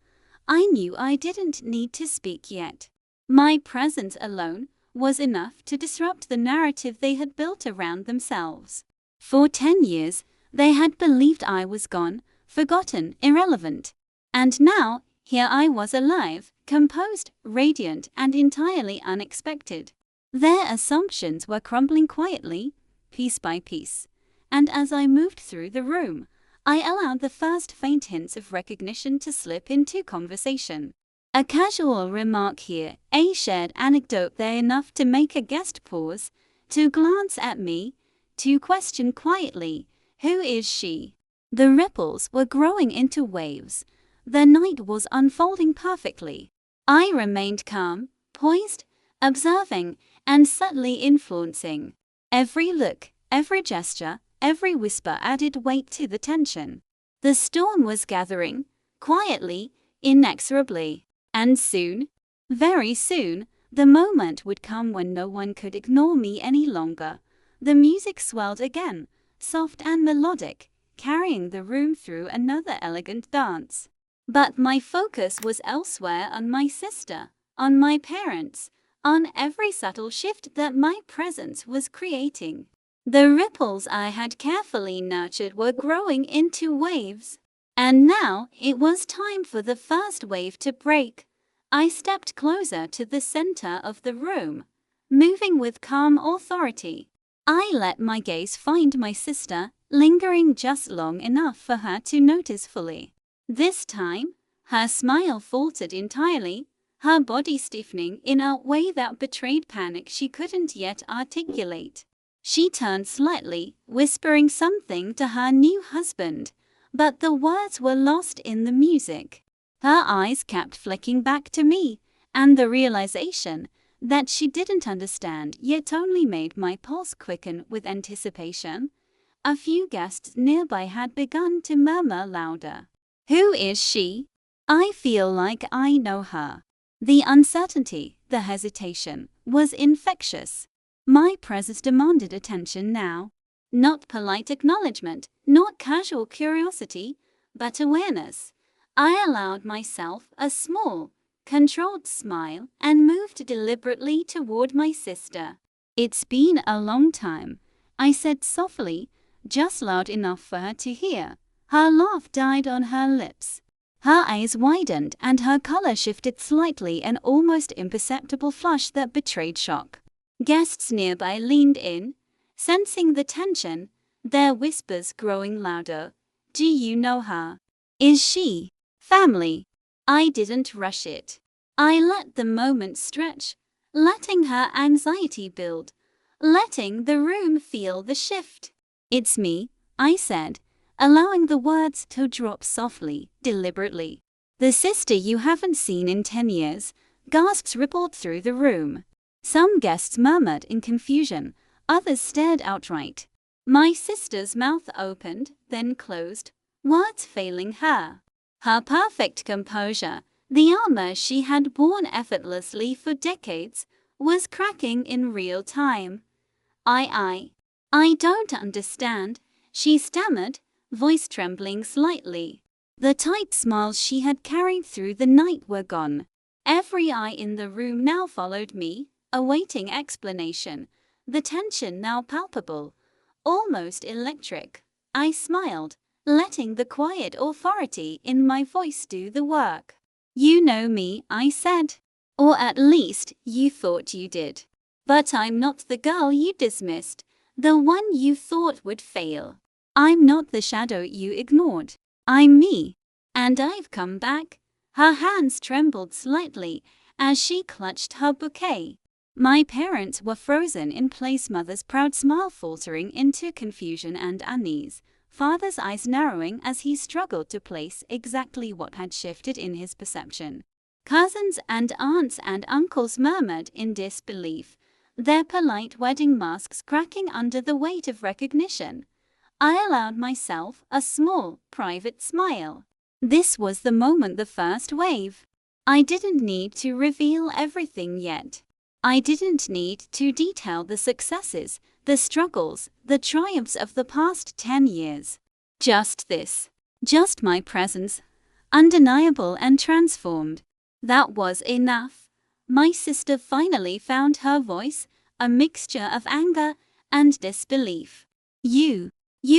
I knew I didn't need to speak yet. My presence alone was enough to disrupt the narrative they had built around themselves. For 10 years, they had believed I was gone, forgotten, irrelevant. And now, here I was alive, composed, radiant, and entirely unexpected. Their assumptions were crumbling quietly, piece by piece. And as I moved through the room, I allowed the first faint hints of recognition to slip into conversation. A casual remark here, a shared anecdote there, enough to make a guest pause, to glance at me, to question quietly, "Who is she?" The ripples were growing into waves. The night was unfolding perfectly. I remained calm, poised, observing, and subtly influencing. Every look, every gesture, every whisper added weight to the tension. The storm was gathering, quietly, inexorably. And soon, very soon, the moment would come when no one could ignore me any longer. The music swelled again, soft and melodic, carrying the room through another elegant dance. But my focus was elsewhere, on my sister, on my parents, on every subtle shift that my presence was creating. The ripples I had carefully nurtured were growing into waves. And now it was time for the first wave to break. I stepped closer to the center of the room, moving with calm authority. I let my gaze find my sister, lingering just long enough for her to notice fully. This time, her smile faltered entirely, her body stiffening in a way that betrayed panic she couldn't yet articulate. She turned slightly, whispering something to her new husband, but the words were lost in the music. Her eyes kept flicking back to me, and the realization that she didn't understand yet only made my pulse quicken with anticipation. A few guests nearby had begun to murmur louder. "Who is she? I feel like I know her." The uncertainty, the hesitation, was infectious. My presence demanded attention now. Not polite acknowledgement, not casual curiosity, but awareness. I allowed myself a small, controlled smile and moved deliberately toward my sister. "It's been a long time," I said softly, just loud enough for her to hear. Her laugh died on her lips. Her eyes widened and her color shifted slightly, an almost imperceptible flush that betrayed shock. Guests nearby leaned in, sensing the tension, their whispers growing louder. "Do you know her? Is she family?" I didn't rush it. I let the moment stretch, letting her anxiety build, letting the room feel the shift. "It's me," I said, allowing the words to drop softly, deliberately. "The sister you haven't seen in 10 years, gasps rippled through the room. Some guests murmured in confusion, others stared outright. My sister's mouth opened, then closed, words failing her. Her perfect composure, the armor she had worn effortlessly for decades, was cracking in real time. I don't understand," she stammered, voice trembling slightly. The tight smiles she had carried through the night were gone. Every eye in the room now followed me, awaiting explanation, the tension now palpable, almost electric. I smiled, letting the quiet authority in my voice do the work. "You know me," I said. "Or at least, you thought you did. But I'm not the girl you dismissed, the one you thought would fail. I'm not the shadow you ignored. I'm me. And I've come back." Her hands trembled slightly as she clutched her bouquet. My parents were frozen in place, mother's proud smile faltering into confusion and unease, father's eyes narrowing as he struggled to place exactly what had shifted in his perception. Cousins and aunts and uncles murmured in disbelief, their polite wedding masks cracking under the weight of recognition. I allowed myself a small, private smile. This was the moment, the first wave. I didn't need to reveal everything yet. I didn't need to detail the successes, the struggles, the triumphs of the past 10 years. Just this. Just my presence, undeniable and transformed. That was enough. My sister finally found her voice, a mixture of anger and disbelief. You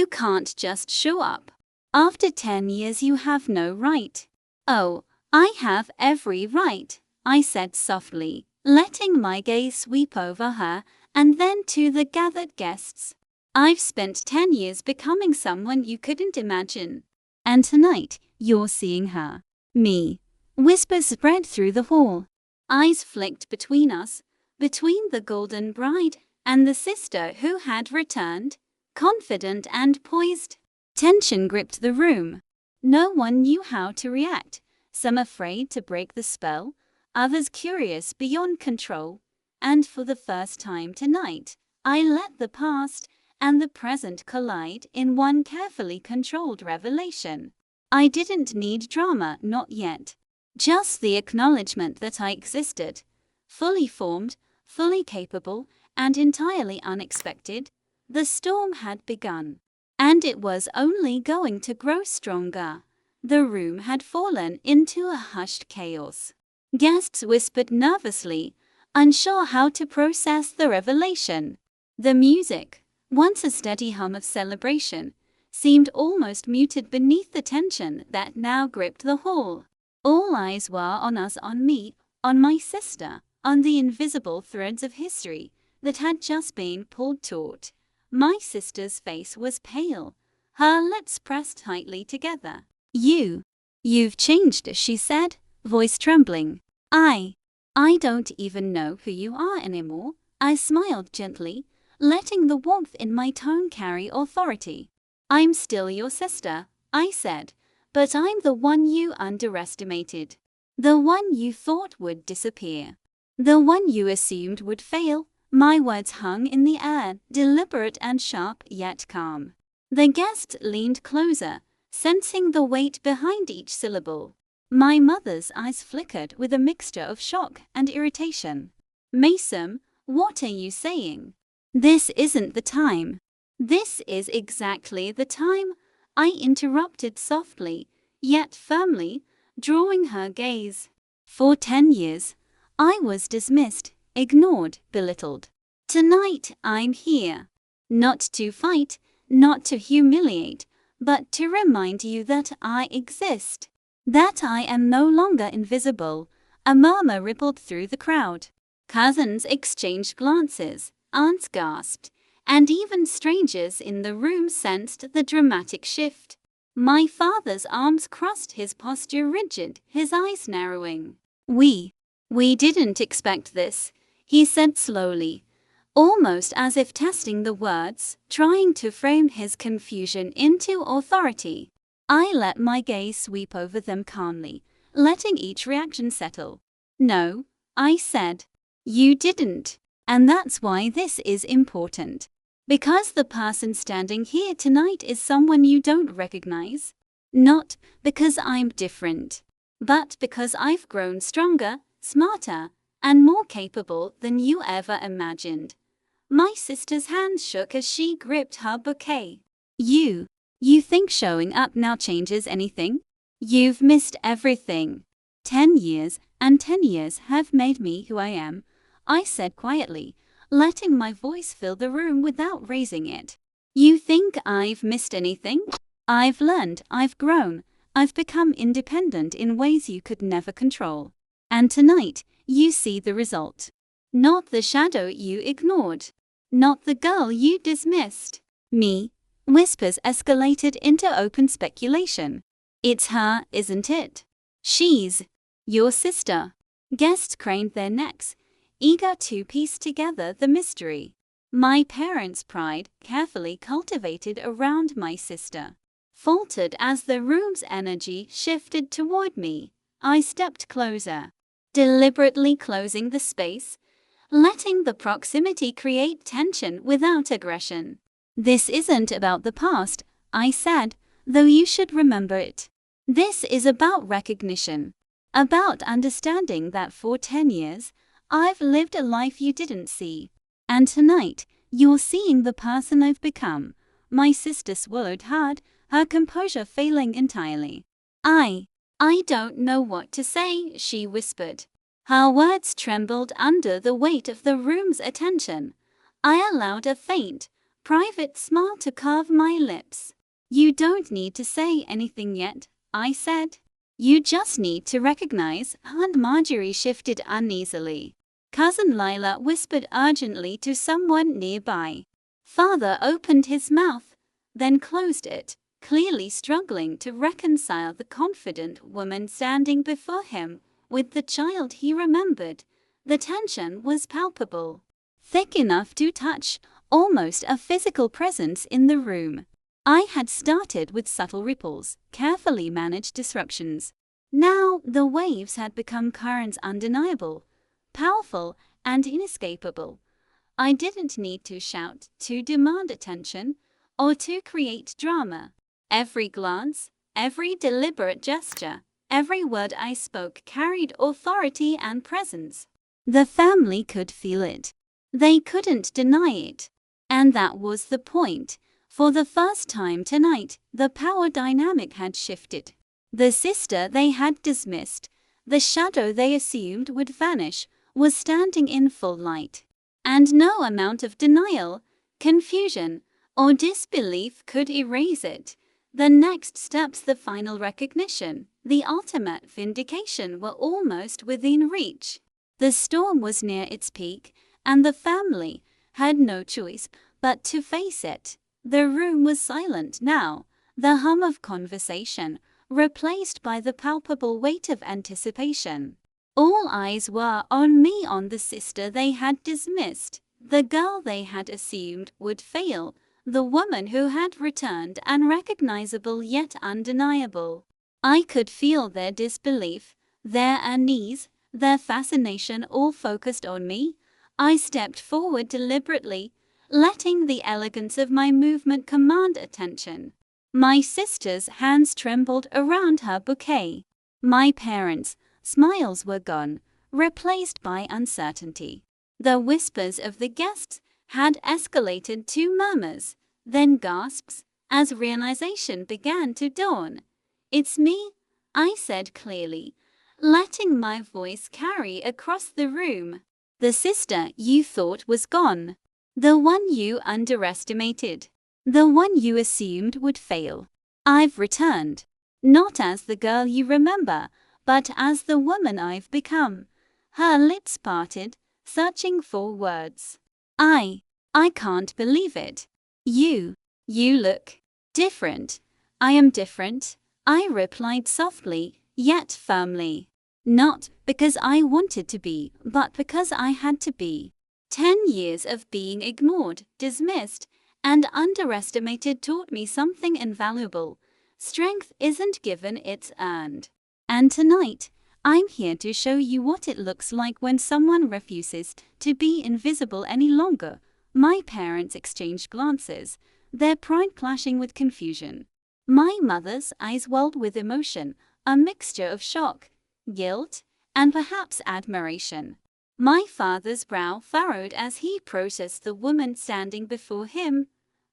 can't just show up. After 10 years you have no right." "Oh, I have every right," I said softly, letting my gaze sweep over her and then to the gathered guests. "I've spent 10 years becoming someone you couldn't imagine. And tonight, you're seeing her. Me." Whispers spread through the hall. Eyes flicked between us, between the golden bride and the sister who had returned, confident and poised. Tension gripped the room. No one knew how to react, some afraid to break the spell, others curious beyond control. And for the first time tonight, I let the past and the present collide in one carefully controlled revelation. I didn't need drama, not yet. Just the acknowledgement that I existed, fully formed, fully capable, and entirely unexpected. The storm had begun, and it was only going to grow stronger. The room had fallen into a hushed chaos. Guests whispered nervously, unsure how to process the revelation. The music, once a steady hum of celebration, seemed almost muted beneath the tension that now gripped the hall. All eyes were on us, on me, on my sister, on the invisible threads of history that had just been pulled taut. My sister's face was pale, her lips pressed tightly together. You've changed," she said, voice trembling. I don't even know who you are anymore." I smiled gently, letting the warmth in my tone carry authority. "I'm still your sister," I said, "but I'm the one you underestimated. The one you thought would disappear. The one you assumed would fail." My words hung in the air, deliberate and sharp, yet calm. The guests leaned closer, sensing the weight behind each syllable. My mother's eyes flickered with a mixture of shock and irritation. Mason, what are you saying? This isn't the time. This is exactly the time, I interrupted softly, yet firmly, drawing her gaze. For 10 years, I was dismissed, ignored, belittled. Tonight I'm here. Not to fight, not to humiliate, but to remind you that I exist. That I am no longer invisible. A murmur rippled through the crowd. Cousins exchanged glances, aunts gasped, and even strangers in the room sensed the dramatic shift. My father's arms crossed, his posture rigid, his eyes narrowing. We didn't expect this, he said slowly, almost as if testing the words, trying to frame his confusion into authority. I let my gaze sweep over them calmly, letting each reaction settle. No, I said. You didn't. And that's why this is important. Because the person standing here tonight is someone you don't recognize. Not because I'm different, but because I've grown stronger, smarter, and more capable than you ever imagined. My sister's hands shook as she gripped her bouquet. You think showing up now changes anything? You've missed everything. 10 years, and 10 years have made me who I am, I said quietly, letting my voice fill the room without raising it. You think I've missed anything? I've learned, I've grown, I've become independent in ways you could never control. And tonight, you see the result. Not the shadow you ignored. Not the girl you dismissed. Me. Whispers escalated into open speculation. It's her, isn't it? She's your sister. Guests craned their necks, eager to piece together the mystery. My parents' pride, carefully cultivated around my sister, faltered as the room's energy shifted toward me. I stepped closer, deliberately closing the space, letting the proximity create tension without aggression. This isn't about the past, I said, though you should remember it. This is about recognition. About understanding that for 10 years, I've lived a life you didn't see. And tonight, you're seeing the person I've become. My sister swallowed hard, her composure failing entirely. I don't know what to say, she whispered. Her words trembled under the weight of the room's attention. I allowed a faint, private smile to curve my lips. You don't need to say anything yet, I said. You just need to recognize. Aunt Marjorie shifted uneasily. Cousin Lila whispered urgently to someone nearby. Father opened his mouth, then closed it, clearly struggling to reconcile the confident woman standing before him with the child he remembered. The tension was palpable, thick enough to touch, almost a physical presence in the room. I had started with subtle ripples, carefully managed disruptions. Now the waves had become currents undeniable, powerful, and inescapable. I didn't need to shout, to demand attention, or to create drama. Every glance, every deliberate gesture, every word I spoke carried authority and presence. The family could feel it. They couldn't deny it. And that was the point. For the first time tonight, the power dynamic had shifted. The sister they had dismissed, the shadow they assumed would vanish, was standing in full light. And no amount of denial, confusion, or disbelief could erase it. The next steps, the final recognition, the ultimate vindication, were almost within reach. The storm was near its peak, and the family had no choice but to face it. The room was silent now, the hum of conversation replaced by the palpable weight of anticipation. All eyes were on me, on the sister they had dismissed, the girl they had assumed would fail, the woman who had returned, unrecognizable yet undeniable. I could feel their disbelief, their unease, their fascination, all focused on me. I stepped forward deliberately, letting the elegance of my movement command attention. My sister's hands trembled around her bouquet. My parents' smiles were gone, replaced by uncertainty. The whispers of the guests had escalated to murmurs, then gasps, as realization began to dawn. "It's me," I said clearly, letting my voice carry across the room. "The sister you thought was gone. The one you underestimated. The one you assumed would fail. I've returned. Not as the girl you remember, but as the woman I've become." Her lips parted, searching for words. I can't believe it. You look different." "I am different," I replied softly, yet firmly. "Not because I wanted to be, but because I had to be." 10 years of being ignored, dismissed, and underestimated taught me something invaluable. Strength isn't given, it's earned. And tonight, I'm here to show you what it looks like when someone refuses to be invisible any longer. My parents exchanged glances, their pride clashing with confusion. My mother's eyes welled with emotion, a mixture of shock, guilt, and perhaps admiration. My father's brow furrowed as he processed the woman standing before him.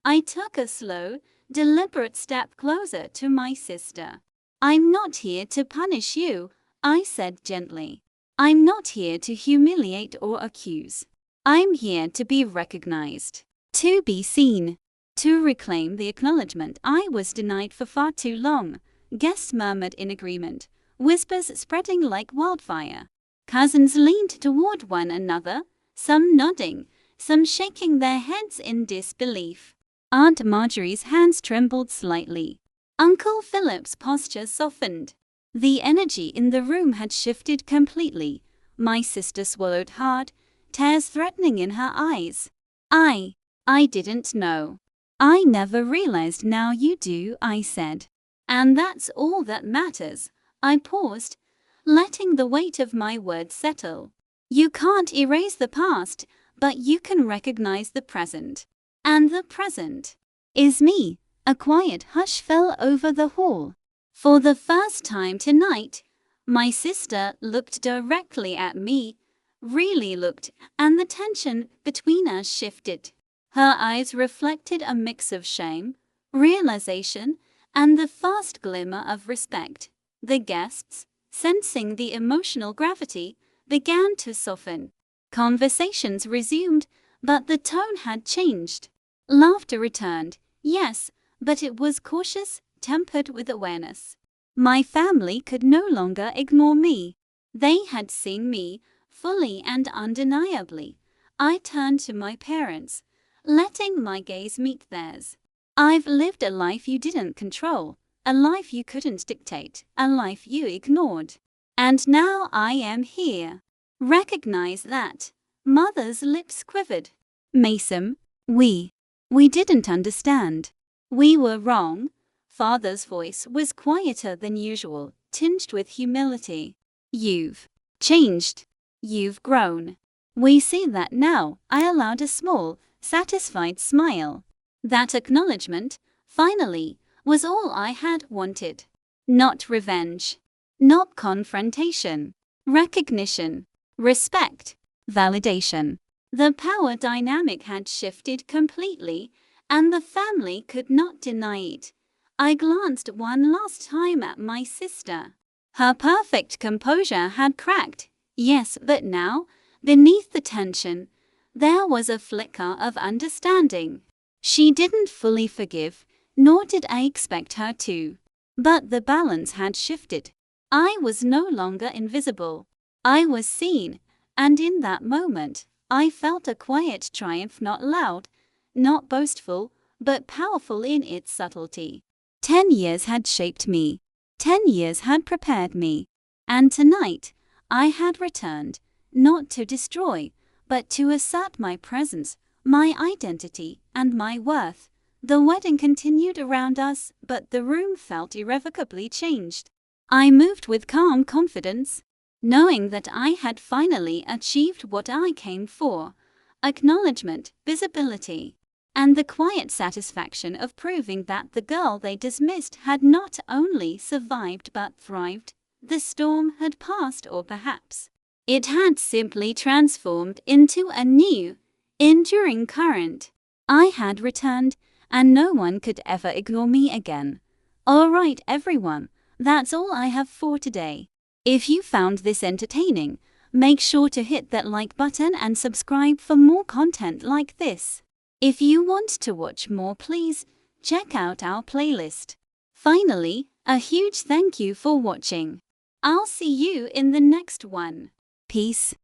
I took a slow, deliberate step closer to my sister. "I'm not here to punish you," I said gently. "I'm not here to humiliate or accuse. I'm here to be recognized, to be seen, to reclaim the acknowledgement I was denied for far too long." Guests murmured in agreement, whispers spreading like wildfire. Cousins leaned toward one another, some nodding, some shaking their heads in disbelief. Aunt Marjorie's hands trembled slightly. Uncle Philip's posture softened. The energy in the room had shifted completely. My sister swallowed hard, tears threatening in her eyes. I didn't know. "I never realized, now you do," I said. "And that's all that matters." I paused, letting the weight of my words settle. "You can't erase the past, but you can recognize the present. And the present is me." A quiet hush fell over the hall. For the first time tonight, my sister looked directly at me, really looked, and the tension between us shifted. Her eyes reflected a mix of shame, realization, and the first glimmer of respect. The guests, sensing the emotional gravity, began to soften. Conversations resumed, but the tone had changed. Laughter returned, yes, but it was cautious, tempered with awareness. My family could no longer ignore me. They had seen me, fully and undeniably. I turned to my parents, letting my gaze meet theirs. "I've lived a life you didn't control, a life you couldn't dictate, a life you ignored. And now I am here. Recognize that." Mother's lips quivered. "Mason, we didn't understand. We were wrong." Father's voice was quieter than usual, tinged with humility. "You've changed. You've grown. We see that now." I allowed a small, satisfied smile. That acknowledgement, finally, was all I had wanted. Not revenge. Not confrontation. Recognition. Respect. Validation. The power dynamic had shifted completely, and the family could not deny it. I glanced one last time at my sister. Her perfect composure had cracked, yes, but now, beneath the tension, there was a flicker of understanding. She didn't fully forgive, nor did I expect her to. But the balance had shifted. I was no longer invisible. I was seen, and in that moment, I felt a quiet triumph, not loud, not boastful, but powerful in its subtlety. 10 years had shaped me. 10 years had prepared me. And tonight, I had returned, not to destroy, but to assert my presence, my identity, and my worth. The wedding continued around us, but the room felt irrevocably changed. I moved with calm confidence, knowing that I had finally achieved what I came for: acknowledgement, visibility, and the quiet satisfaction of proving that the girl they dismissed had not only survived but thrived. the storm had passed, or perhaps it had simply transformed into a new, enduring current. I had returned, and no one could ever ignore me again. Alright everyone, that's all I have for today. If you found this entertaining, make sure to hit that like button and subscribe for more content like this. If you want to watch more, please check out our playlist. Finally, a huge thank you for watching. I'll see you in the next one. Peace.